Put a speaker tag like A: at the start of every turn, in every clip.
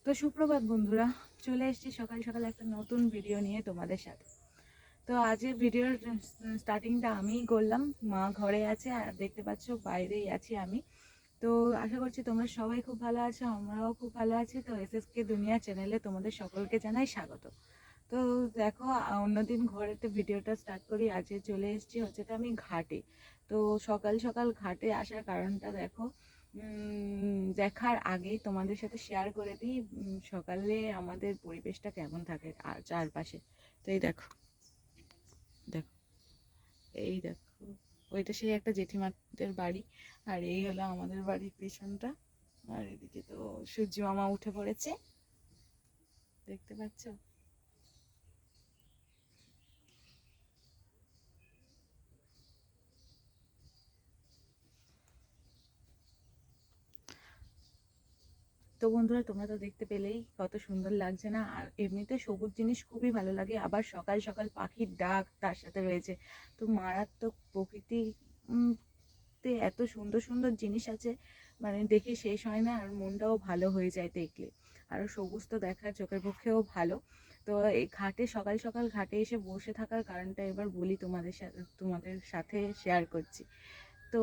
A: তো সুপ্রভাত বন্ধুরা, চলে এসেছি সকাল সকাল একটা নতুন ভিডিও নিয়ে তোমাদের সাথে। তো আজকের ভিডিওর স্টার্টিংটা আমিই করলাম। মা ঘরে আছে আর দেখতে পাচ্ছ বাইরেই আছি আমি। তো আশা করছি তোমরা সবাই খুব ভালো আছো, আমরাও খুব ভালো আছি। তো এসএসকে দুনিয়া চ্যানেলে তোমাদের সকলকে জানাই স্বাগত। তো দেখো, অন্যদিন ঘরেতে ভিডিওটা স্টার্ট করি, আজকে চলে এসেছি হচ্ছে তো আমি ঘাটে। তো সকাল সকাল ঘাটে আসার কারণটা দেখো, দেখার আগেই তোমাদের সাথে শেয়ার করে দিই সকালে আমাদের পরিবেশটা কেমন থাকে আর চারপাশে। তো এই দেখো, দেখো, এই দেখো, ওইটা সেই একটা জেঠিমাদের বাড়ি, আর এই হলো আমাদের বাড়ির পেছনটা। আর এদিকে তো সূর্য মামা উঠে পড়েছে, দেখতে পাচ্ছ। তো বন্ধুরা, তোমরা তো দেখতে পেলেই কত সুন্দর লাগছে না? আর এমনিতে সবুজ জিনিস খুবই ভালো লাগে, আবার সকাল সকাল পাখির ডাক তার সাথে রয়েছে। তো মারাত্মক প্রকৃতি তে এত সুন্দর সুন্দর জিনিস আছে, মানে দেখে শেষ হয় না, আর মনটাও ভালো হয়ে যায় দেখলে। আর সবুজ তো দেখা চোখের পক্ষেও ভালো। তো এই ঘাটে সকাল সকাল ঘাটে এসে বসে থাকার কারণটা এবার বলি তোমাদের সাথে শেয়ার করছি। তো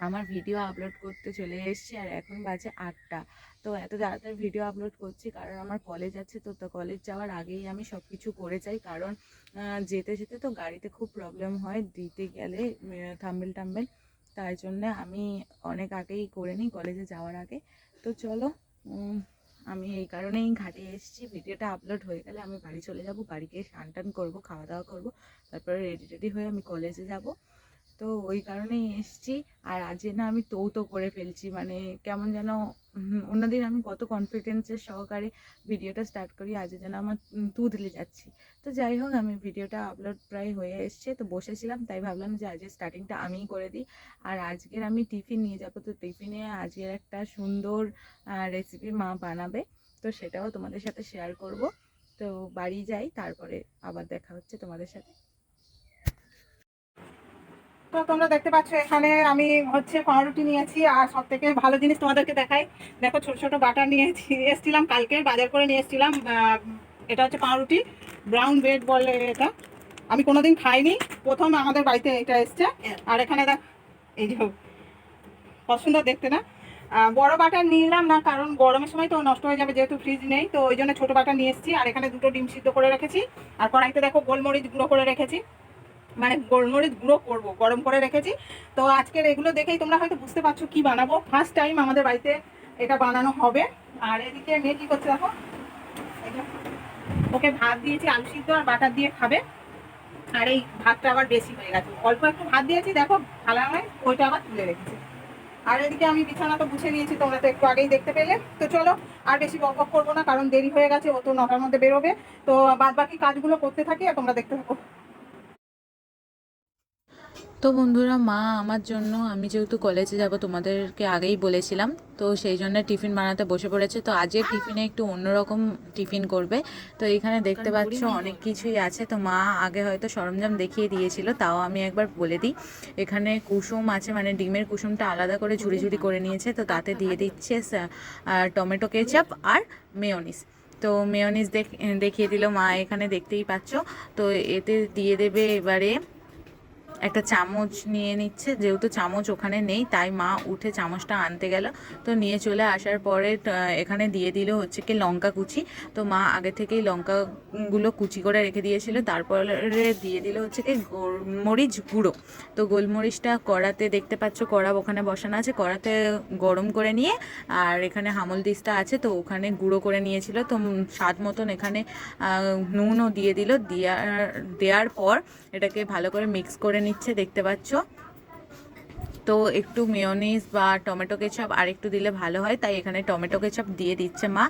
A: আমার ভিডিও আপলোড করতে চলে এসেছি আর এখন বাজে 8টা। তো এত তাড়াতাড়ি ভিডিও আপলোড করছি কারণ আমার কলেজ আছে। তো কলেজ যাওয়ার আগেই আমি সব কিছু করে যাই, কারণ যেতে যেতে তো গাড়িতে খুব প্রবলেম হয় দিতে গেলে থাম্বেল টাম্বেল। তাই জন্যে আমি অনেক আগেই করে নিই কলেজে যাওয়ার আগে। তো চলো, আমি এই কারণেই ঘাটে এসেছি। ভিডিওটা আপলোড হয়ে গেলে আমি বাড়ি চলে যাব, বাড়ি গিয়ে স্নান টান করবো, খাওয়া দাওয়া করবো, তারপরে রেডি টেডি হয়ে আমি কলেজে যাব। তো ওই কারণেই এসছি। আর আজ না আমি তো করে ফেলছি, মানে কেমন যেন অন্যদিন আমি কত কনফিডেন্সের সহকারে ভিডিওটা স্টার্ট করি, আজ যেন আমার তুতলে যাচ্ছি। তো যাই হোক, আমি ভিডিওটা আপলোড প্রায় হয়ে এসছে, তো বসেছিলাম তাই ভাবলাম যে আজকে স্টার্টিংটা আমিই করে দিই। আর আজকের আমি টিফিন নিয়ে যাবো, তো টিফিনে আজকের একটা সুন্দর রেসিপি মা বানাবে, তো সেটাও তোমাদের সাথে শেয়ার করব। তো বাড়ি যাই, তারপরে আবার দেখা হচ্ছে তোমাদের সাথে।
B: তো তোমরা দেখতে পাচ্ছ এখানে আমি পাউরুটি নিয়েছি, আর সব থেকে ভালো জিনিস তোমাদেরকে দেখাই। দেখো, ছোট ছোট বাটার নিয়েছি, এসেছিলাম কালকে বাজার করে নিয়ে এসেছিলাম। এটা হচ্ছে পাউরুটি, ব্রাউন ব্রেড বলে এটা। আমি কোনোদিন খাইনি, প্রথম আমাদের বাড়িতে এটা এসছে। আর এখানে দেখ, এই যে কত সুন্দর দেখতে না? বড় বাটার নিলাম না, কারণ গরমের সময় তো নষ্ট হয়ে যাবে, যেহেতু ফ্রিজ নেই, তো ওই জন্য ছোট বাটার নিয়ে এসেছি। আর এখানে দুটো ডিম সিদ্ধ করে রেখেছি, আর কড়াইতে দেখো গোলমরিচ গুঁড়ো করে রেখেছি, মানে গোলমরিচ গুঁড়ো করবো, গরম করে রেখেছি। তো আজকের এগুলো দেখেই তোমরা হয়তো বুঝতে পারছো কি বানাবো। ফার্স্ট টাইম আমাদের বাড়িতে এটা বানানো হবে। আর এদিকে মেয়ে কি করছে দেখো, ওকে ভাত দিয়েছি, আলু সিদ্ধ আর বাটার দিয়ে খাবে। আর এই ভাতটা আবার বেশি হয়ে গেছে, অল্প একটু ভাত দিয়েছি, দেখো থালা নয়, ওইটা আবার তুলে রেখেছি। আর এদিকে আমি বিছানা তো গুছিয়ে নিয়েছি, তোমরা তো একটু আগেই দেখতে পেলে। তো চলো, আর বেশি বক বক করবো না, কারণ দেরি হয়ে গেছে, ও তো 9টার মধ্যে বেরোবে। তো বাদ বাকি কাজগুলো করতে থাকি আর তোমরা দেখতে থাকো।
A: তো বন্ধুরা, মা আমার জন্য, আমি যেহেতু কলেজে যাব তোমাদেরকে আগেই বলেছিলাম, তো সেই জন্য টিফিন বানাতে বসে পড়েছে। তো আজকের টিফিনে একটু অন্যরকম টিফিন করবে। তো এখানে দেখতে পাচ্ছ অনেক কিছুই আছে। তো মা আগে হয়তো সরঞ্জাম দেখিয়ে দিয়েছিল, তাও আমি একবার বলে দিই। এখানে কুসুম আছে, মানে ডিমের কুসুমটা আলাদা করে ঝুড়ি ঝুড়ি করে নিয়েছে, তো তাতে দিয়ে দিচ্ছে টমেটো কেচাপ আর মেয়োনিজ। তো মেয়োনিজ দেখিয়ে দিল মা, এখানে দেখতেই পাচ্ছ। তো এতে দিয়ে দেবে এবারে একটা চামচ নিয়ে নিচ্ছে, যেহেতু চামচ ওখানে নেই তাই মা উঠে চামচটা আনতে গেল। তো নিয়ে চলে আসার পরে এখানে দিয়ে দিল হচ্ছে কি লঙ্কা কুচি। তো মা আগে থেকেই লঙ্কাগুলো কুচি করে রেখে দিয়েছিল, তারপরে দিয়ে দিল হচ্ছে কি গোলমরিচ গুঁড়ো। তো গোলমরিচটা কড়াতে দেখতে পাচ্ছ, কড়া ওখানে বসানো আছে, কড়াতে গরম করে নিয়ে, আর এখানে হামল দিস্তা আছে, তো ওখানে গুঁড়ো করে নিয়েছিল। তো স্বাদ মতন এখানে নুনও দিয়ে দিল, দেওয়ার পর এটাকে ভালো করে মিক্স করে নিচ্ছে, দেখতে পাচ্ছ। তো একটু মেয়োনিজ বা টমেটো কেচাপ আর একটু দিলে ভালো হয়, তাই এখানে টমেটো কেচাপ দিয়ে দিচ্ছে মা,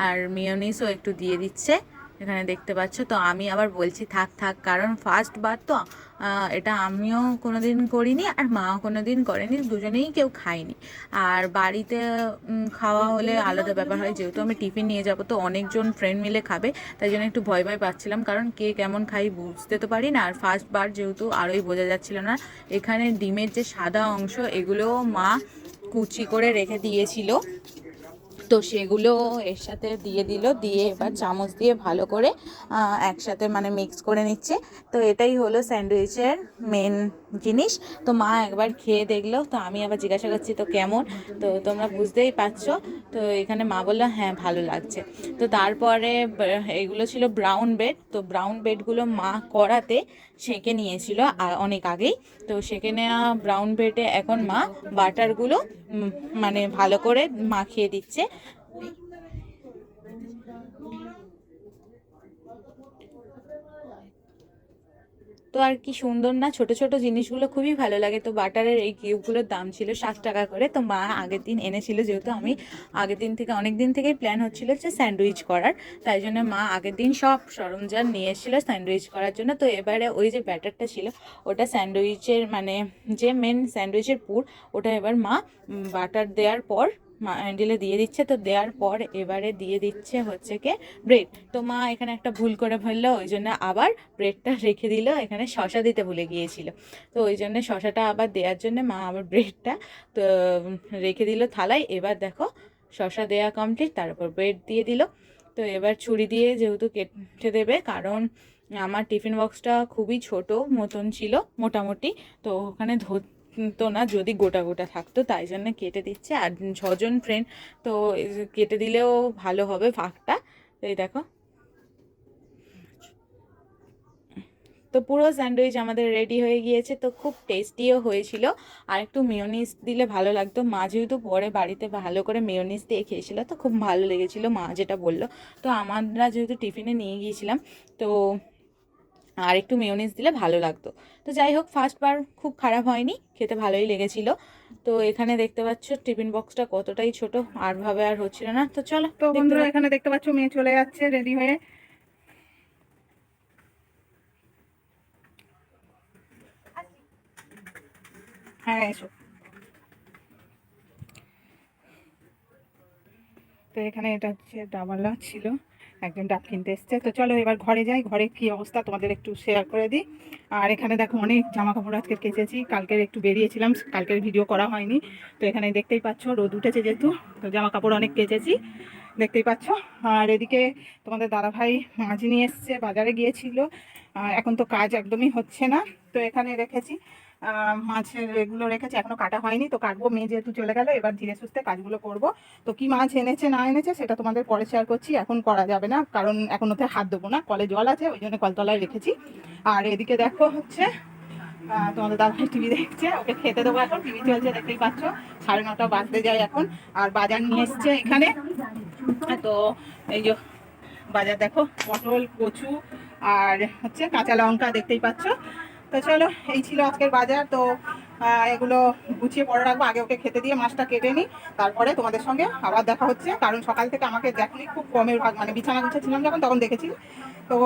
A: আর মেয়োনিজও একটু দিয়ে দিচ্ছে, এখানে দেখতে পাচ্ছ। তো আমি আবার বলছি থাক থাক, কারণ ফার্স্ট বার তো, এটা আমিও কোনোদিন করিনি আর মাও কোনোদিন করেনি, দুজনেই কেউ খাইনি। আর বাড়িতে খাওয়া হলে আলাদা ব্যাপার হয়, যেহেতু আমি টিফিন নিয়ে যাব, তো অনেকজন ফ্রেন্ড মিলে খাবে, তাই জন্য একটু ভয় ভয় পাচ্ছিলাম, কারণ কে কেমন খাই বুঝতে তো পারি না। আর ফার্স্ট বার যেহেতু আরোই বোঝা যাচ্ছিল না। এখানে ডিমের যে সাদা অংশ, এগুলোও মা কুচি করে রেখে দিয়েছিল, তো সেগুলো এর সাথে দিয়ে দিল, দিয়ে এবার চামচ দিয়ে ভালো করে একসাথে মানে মিক্স করে নিচ্ছে। তো এটাই হলো স্যান্ডউইচের মেন জিনিস। তো মা একবার খেয়ে দেখলো, তো আমি আবার জিজ্ঞাসা করছি তো কেমন, তো তোমরা বুঝতেই পারছো। তো এখানে মা বললো হ্যাঁ ভালো লাগছে। তো তারপরে এগুলো ছিল ব্রাউন ব্রেড। তো ব্রাউন ব্রেডগুলো মা কড়াতে সেঁকে নিয়েছিল অনেক আগেই। তো সেঁকে নেওয়া ব্রাউন ব্রেডে এখন মা বাটারগুলো মানে ভালো করে মাখিয়ে দিচ্ছে। তো আর কি সুন্দর না, ছোট ছোট জিনিসগুলো খুবই ভালো লাগে। তো বাটারের এই কিউবগুলোর দাম ছিল 60 টাকা করে। তো মা আগের দিন এনেছিল, যেহেতু আমি আগের দিন থেকে অনেক দিন থেকেই প্ল্যান হচ্ছিল যে স্যান্ডউইচ করার, তাই জন্য মা আগের দিন সব সরঞ্জাম নিয়ে এসেছিলো স্যান্ডউইচ করার জন্য। তো এবারে ওই যে ব্যাটারটা ছিল ওটা স্যান্ডউইচের মানে যে মেন স্যান্ডউইচের পুর, ওটা এবার মা বাটার দেওয়ার পর হ্যান্ডেলে দিয়ে দিচ্ছে। তো দেওয়ার পর এবারে দিয়ে দিচ্ছে হচ্ছে কি ব্রেড। তো মা এখানে একটা ভুল করে ফেললো, ওই জন্য আবার ব্রেডটা রেখে দিল, এখানে শশা দিতে ভুলে গিয়েছিল। তো ওই জন্য শশাটা আবার দেওয়ার জন্য মা আবার ব্রেডটা তো রেখে দিল থালায়। এবার দেখো শশা দেওয়া কমপ্লিট, তার উপর ব্রেড দিয়ে দিল। তো এবার ছুরি দিয়ে যেহেতু কেটে দেবে, কারণ আমার টিফিন বক্সটা খুবই ছোট মতন ছিল মোটামুটি, তো ওখানে তো না যদি গোটা গোটা থাকতো, তাই জন্য কেটে দিচ্ছে। আর 6জন ফ্রেন্ড, তো কেটে দিলেও ভালো হবে ভাগটা। তো এই দেখো, তো পুরো স্যান্ডউইচ আমাদের রেডি হয়ে গিয়েছে। তো খুব টেস্টিও হয়েছিল। আর একটু মেয়োনিজ দিলে ভালো লাগতো। মা যেহেতু পরে বাড়িতে ভালো করে মেয়োনিজ দিয়ে খেয়েছিল, তো খুব ভালো লেগেছিল মা যেটা বললো। তো আমরা যেহেতু টিফিনে নিয়ে গিয়েছিলাম, তো আর একটু মেয়োনিজ দিলে ভালো লাগতো। তো যাই হোক, ফার্স্টবার খুব খারাপ হয়নি, খেতে ভালোই লেগেছিল। তো এখানে দেখতে পাচ্ছ টিফিন বক্সটা কতটাই ছোট, আর ভাবে আর হচ্ছিল না। তো চলো
B: তো
A: দেখতে
B: বন্ধুরা
A: থাকো।
B: এখানে দেখতে পাচ্ছ মেয়ে চলে যাচ্ছে রেডি হয়ে। হ্যাঁ এসো। তো এখানে এটা হচ্ছে ডাবালা ছিল, একজন ডাব কিনতে এসছে। তো চলো এবার ঘরে যাই, ঘরে কি অবস্থা তোমাদের একটু শেয়ার করে দিই। আর এখানে দেখো অনেক জামা কাপড় আজকে কেচেছি, কালকের একটু বেরিয়েছিলাম, কালকের ভিডিও করা হয়নি। তো এখানে দেখতেই পাচ্ছ রোদ উঠেছে যেহেতু, তো জামা কাপড় অনেক কেচেছি, দেখতেই পাচ্ছ। আর এদিকে তোমাদের দাদাভাই মাছ নিয়ে এসছে, বাজারে গিয়েছিল। এখন তো কাজ একদমই হচ্ছে না, তো এখানে রেখেছি মাছের এগুলো রেখেছি, এখনো কাটা হয়নি। তো কাটবো, মেয়ে যেহেতু চলে গেল, এবার ধীরে সুস্থে কাজগুলো করব। তো কি মাছ এনেছে না এনেছে সেটা তোমাদের পরে শেয়ার করছি, এখন করা যাবে না, কারণ এখন ওতে হাত দেবো না, কলে জল আছে ওই জন্য কলতলায় রেখেছি। আর এদিকে দেখো হচ্ছে তোমাদের দাদাভাই টিভি দেখছে, ওকে খেতে দেবো, এখন টিভি চলছে দেখতেই পাচ্ছ, 9:30 বাজতে যায় এখন। আর বাজার নিয়ে এসছে এখানে। তো এই যে বাজার দেখো, পটল, কচু আর হচ্ছে কাঁচা লঙ্কা দেখতেই পাচ্ছ। তো চলো এই ছিল আজকের বাজার। তো এগুলো গুছিয়ে পরে রাখবো, আগে ওকে খেতে দিয়ে মাছটা কেটে নিই, তারপরে তোমাদের সঙ্গে আবার দেখা হচ্ছে। কারণ সকাল থেকে আমাকে দেখনি, খুব কমের ভাগ, মানে বিছানা গুছাচ্ছিলাম যখন তখন দেখেছি, তো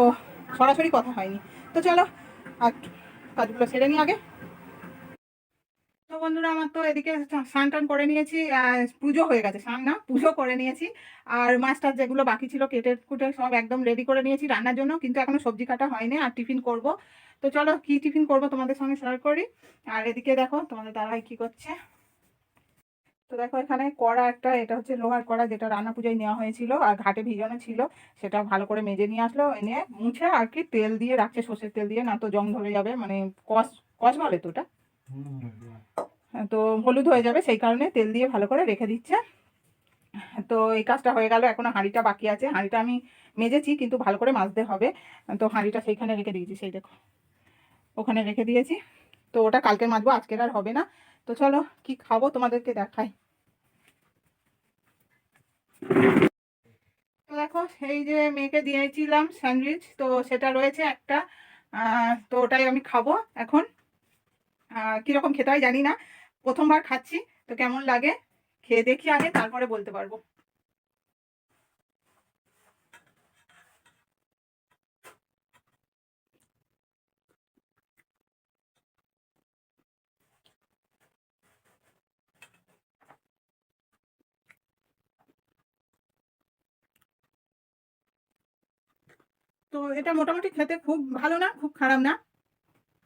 B: সরাসরি কথা হয়নি। তো চলো আর কাজগুলো সেরে নিই আগে। তো বন্ধুরা আমার তো এদিকে স্নান টান করে নিয়েছি, পুজো হয়ে গেছে, স্নান না পুজো করে নিয়েছি। আর মাছটা যেগুলো বাকি ছিল কেটে কুটে সব একদম রেডি করে নিয়েছি রান্নার জন্য, কিন্তু এখনো সবজি কাটা হয়নি, আর টিফিন করব। তো চলো কি টিফিন করব তোমাদের সঙ্গে শেয়ার করি। আর এদিকে দেখো তোমাদের দাদাভাই কি করছে। তো দেখো এখানে কড়া একটা, এটা হচ্ছে লোহার কড়া, যেটা রান্না পূজায় নেওয়া হয়েছিল আর ঘাটে ভিজানো ছিল, সেটা ভালো করে মেজে নিয়ে আসলো, এনে মুছে আর কি তেল দিয়ে রাখছে, সর্ষের তেল দিয়ে, না তো জং ধরে যাবে, মানে কস কস বলে তো ওটা, তো হলুদ হয়ে যাবে, সেই কারণে তেল দিয়ে ভালো করে রেখে দিচ্ছে। তো এই কাজটা হয়ে গেল, এখনো হাঁড়িটা বাকি আছে, হাঁড়িটা আমি মেজেছি কিন্তু ভালো করে মাজতে হবে। তো হাঁড়িটা সেইখানে রেখে দিয়েছি, সেই দেখো ওখানে রেখে দিয়েছি। তো ওটা কালকে মাজবো, আজকের আর হবে না। তো চলো কি খাবো তোমাদেরকে দেখাই। তো দেখো এই যে মেয়েকে দিয়েছিলাম স্যান্ডউইচ, তো সেটা রয়েছে একটা, তো ওটাই আমি খাবো এখন। কিরকম খেতে হয় জানি না, প্রথমবার খাচ্ছি, তো কেমন লাগে খেয়ে দেখি আগে, তারপরে বলতে পারবো। তো এটা মোটামুটি খেতে খুব ভালো না, খুব খারাপ না।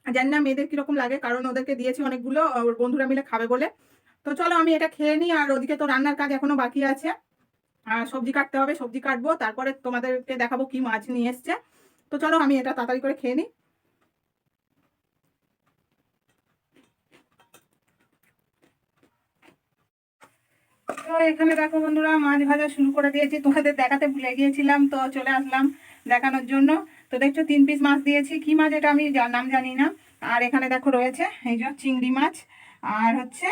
B: জানি না মেয়েদের কিরকম লাগে, কারণ ওদেরকে দিয়েছি অনেকগুলো, ওর বন্ধুরা মিলে খাবে বলে। তো চলো আমি এটা খেয়ে নিই, আর ওদিকে তো রান্নার কাজ এখনো বাকি আছে। সবজি কাটতে হবে, সবজি কাটবো, তারপরে তোমাদেরকে দেখাবো কি মাছ নিয়ে এসছে। তো চলো আমি এটা তাড়াতাড়ি করে খেয়ে নিই। তো এখানে দেখো বন্ধুরা, মাছ ভাজা শুরু করে দিয়েছি, তোমাদের দেখাতে ভুলে গিয়েছিলাম, তো চলে আসলাম দেখানোর জন্য। তো দেখছো 3 পিস মাছ দিয়েছি, কি মাছ এটা আমি নাম জানি না। আর এখানে দেখো রয়েছে এই যে চিংড়ি মাছ, আর হচ্ছে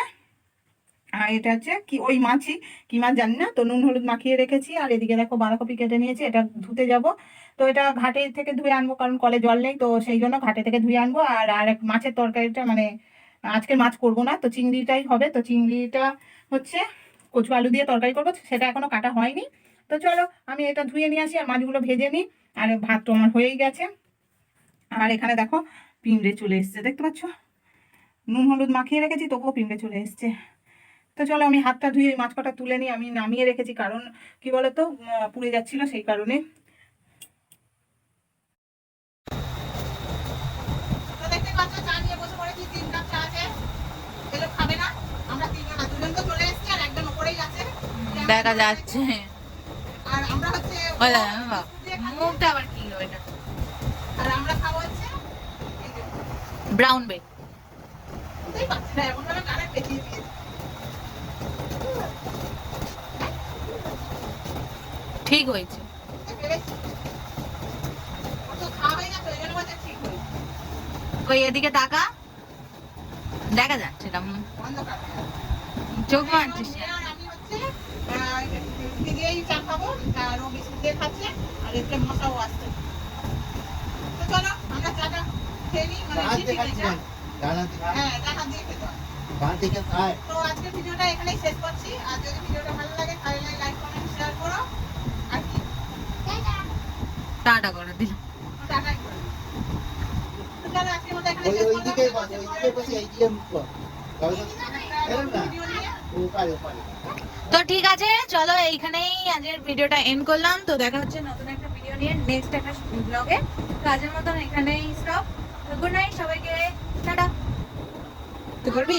B: আর এটা হচ্ছে কি ওই মাছই, কি মাছ জানি না। তো নুন হলুদ মাখিয়ে রেখেছি। আর এদিকে দেখো বাঁধাকপি কেটে নিয়েছি, এটা ধুতে যাব। তো এটা ঘাটে থেকে ধুয়ে আনবো, কারণ কলে জল নেই, তো সেই জন্য ঘাটে থেকে ধুয়ে আনবো। আর আর এক মাছের তরকারিটা মানে আজকে মাছ করব না, তো চিংড়িটাই হবে। তো চিংড়িটা হচ্ছে কচু আলু দিয়ে তরকারি করবো, সেটা এখনো কাটা হয়নি। তো চলো আমি এটা ধুয়ে নিয়ে আসি আর মাছগুলো ভেজে নিই। আর ভাত তো আমার হয়েই গেছে। আর এখানে দেখো পিঁমড়ে চলে এসছে, দেখতে পাচ্ছ, নুন হলুদ মাখিয়ে রেখেছি তবুও পিঁমড়ে চলে এসছে। তো চলো আমি হাতটা ধুয়ে মাছ কটা তুলে নিই, আমি নামিয়ে রেখেছি, কারণ কি বলতো পুড়ে যাচ্ছিল সেই কারণে। তো দেখতে পাচ্ছ চা নিয়ে বসে পড়েছি, 3 কাপ চা আছে। এগুলো খাবে না, আমরা তিনজন, দুজন তো চলে এসেছি আর একজন উপরেই আছে,
A: দেখা যাচ্ছে।
B: আর আমরা হচ্ছে
A: মুখটা আবার কি হলো এটা?
B: আর আমরা খাবো হচ্ছে
A: ব্রাউন বেগ।
B: বুঝতেই পারছি না, এমন ভাবে গানে পেঁচিয়ে দিয়েছে।
A: ঠিক হয়েছে।
B: ওর তো খাওয়া হয়ে গেছে, ওই জন্য বলছে ঠিক হয়েছে।
A: ওই এদিকে তাকা, দেখা যাচ্ছে না,
B: অন্ধকার হয়ে গেছে।
A: চোখ মারছিস না।
B: আর আমি হচ্ছে রুটি দিয়েই চা খাবো, আর ও বিস্কুট দিয়ে খাচ্ছে, আর এতে মশাও আসছে। তো চলো আমরা চাটা খেয়ে নিই, মানে টিফিনে চা। হ্যাঁ, ডানা দিয়ে খেতে হয়। তো আজকের ভিডিওটা এখানেই শেষ করছি। আর যদি ভিডিওটা ভালো লাগে তাহলে লাইক কমেন্ট শেয়ার করো। আর কি
A: টাটা করে দিল।
B: টাটাই করো। তো চলো আজকের মতো এখানে শেষ করলাম। ভিডিও নিয়ে
A: তো ঠিক আছে, চলো এইখানেই আজকের ভিডিওটা এন্ড করলাম। তো দেখা হচ্ছে নতুন একটা ভিডিও নিয়ে নেক্সট একটা ব্লগে। তো আজকের মতন এখানেই স্টপ। গুড নাইট সবাইকে, টাটা। তুই করবি?